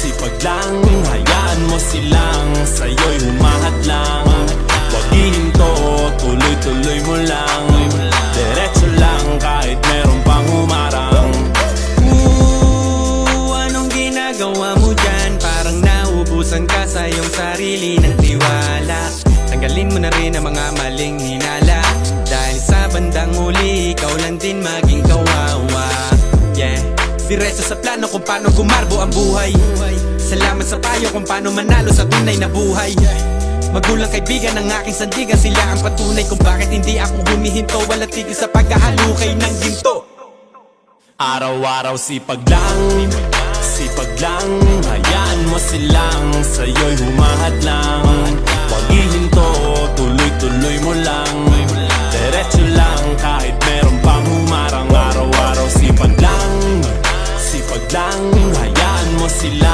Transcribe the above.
Sipag lang, hayaan mo silang sa'yo'y humahat lang. Huwag ihinto, tuloy-tuloy mo lang. Diretso lang kahit meron pang humarang. Anong ginagawa mo dyan? Parang naubusan ka sa iyong sarili ng tiwala. Tanggalin mo na rin ang mga maling hinala, dahil sa bandang huli ikaw lang din maging kawawa. Yeah, diretso sa plano kung paano gumarbo ang buhay. Salamat sa payo kung paano manalo sa tunay na buhay. Magulang kaibigan ng aking sandigan, sila ang patunay kung bakit hindi ako humihinto. Walang tigil sa pagkahalukay ng ginto. Araw-araw sipag lang, hayaan mo silang sa'yo'y humahat lang. Huwag ihinto, tuloy-tuloy mo lang. Diretso lang kahit meron pang humarang. Araw-araw sipag lang, hayaan mo sila